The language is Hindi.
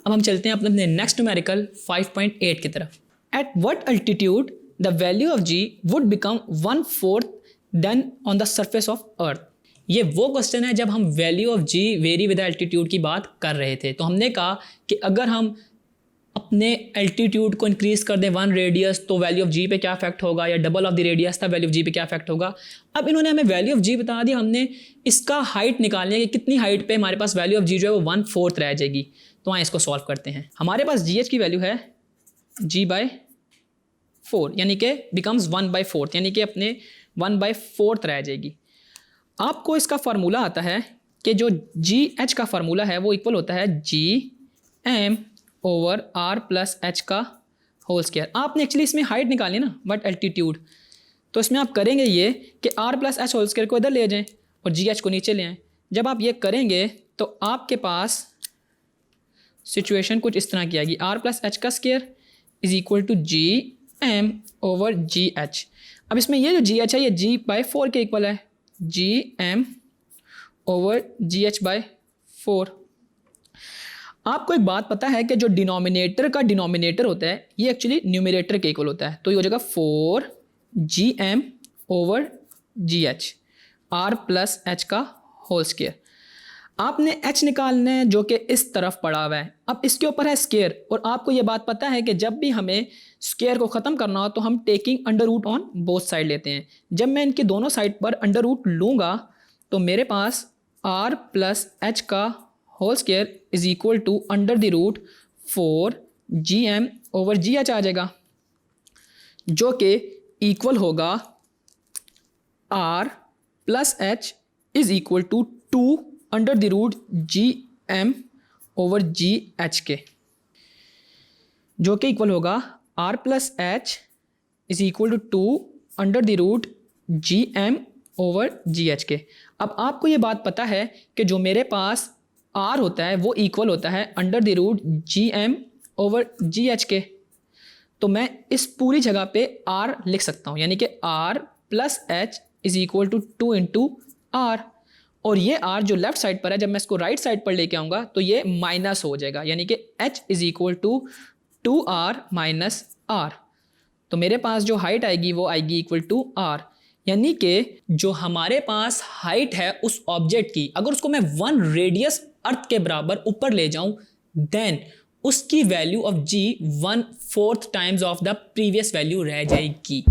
अब हम चलते हैं अपने नेक्स्ट न्यूमेरिकल 5.8 की तरफ। At what altitude the value of g would become 1/4 then on the surface of earth. ये वो क्वेश्चन है जब हम value of g vary with altitude की बात कर रहे थे। तो हमने कहा कि अगर हम अपने एल्टीट्यूड को इंक्रीज कर दें 1 रेडियस तो वैल्यू ऑफ जी पे क्या इफेक्ट होगा, या डबल ऑफ द रेडियस था वैल्यू ऑफ जी पे क्या इफेक्ट होगा। अब इन्होंने हमें वैल्यू ऑफ जी बता दी, हमने इसका हाइट निकालनी है कि कितनी हाइट पे हमारे पास वैल्यू ऑफ जी जो है वो 1/4 रह जाएगी। तो आए इसको सॉल्व करते हैं। हमारे पास जी एच की वैल्यू है g/4 यानी कि बिकम्स 1/4 यानी कि अपने 1/4 रह जाएगी। आपको इसका फार्मूला आता है कि जो जी एच का फार्मूला है वो इक्वल होता है gm over r plus H का होल स्क्वायर। आपने एक्चुअली इसमें हाइट निकाली ना बट एल्टीट्यूड, तो इसमें आप करेंगे ये कि r plus h whole square को इधर ले जाएं और जी एच को नीचे ले आएँ। जब आप ये करेंगे तो आपके पास सिचुएशन कुछ इस तरह की आएगी, r प्लस एच का square is equal to g M over ji h. अब इसमें ये जो जी एच है ये g/4 के इक्वल है, g M over ji h by 4। आपको एक बात पता है कि जो डिनोमिनेटर का डिनोमिनेटर होता है ये एक्चुअली न्यूमरेटर के इक्वल होता है, तो ये हो जाएगा 4 जी एम ओवर जी एच आर प्लस एच का होल स्क्वायर। आपने h निकालना है जो कि इस तरफ पड़ा हुआ है। अब इसके ऊपर है स्क्वायर, और आपको ये बात पता है कि जब भी हमें स्क्वायर को ख़त्म करना हो तो हम taking under root on both side लेते हैं। जब मैं इनके दोनों साइड पर अंडर रूट लूँगा तो मेरे पास r प्लस एच का whole square is equal to under the root 4 G M over ji H आ जाएगा, जो कि इक्वल होगा r plus H is equal to 2 under the root G M over ji H के, जो कि इक्वल होगा r plus H is equal to 2 under the root G M over ji H के। अब आपको ये बात पता है कि जो मेरे पास r होता है वो इक्वल होता है under the root G M over ji H के। तो मैं इस पूरी जगह पे r लिख सकता हूँ, यानी कि r plus H is equal to 2 into r, और ये r जो लेफ्ट साइड पर है जब मैं इसको राइट साइड पर लेके आऊँगा तो ये माइनस हो जाएगा, यानी कि h is equal to 2r minus r। तो मेरे पास जो हाइट आएगी वो आएगी इक्वल टू r, यानी कि जो हमारे पास हाइट है उस ऑब्जेक्ट की अगर उसको मैं 1 रेडियस अर्थ के बराबर ऊपर ले जाऊं देन उसकी value of g 1/4 times of the previous value रह जाएगी।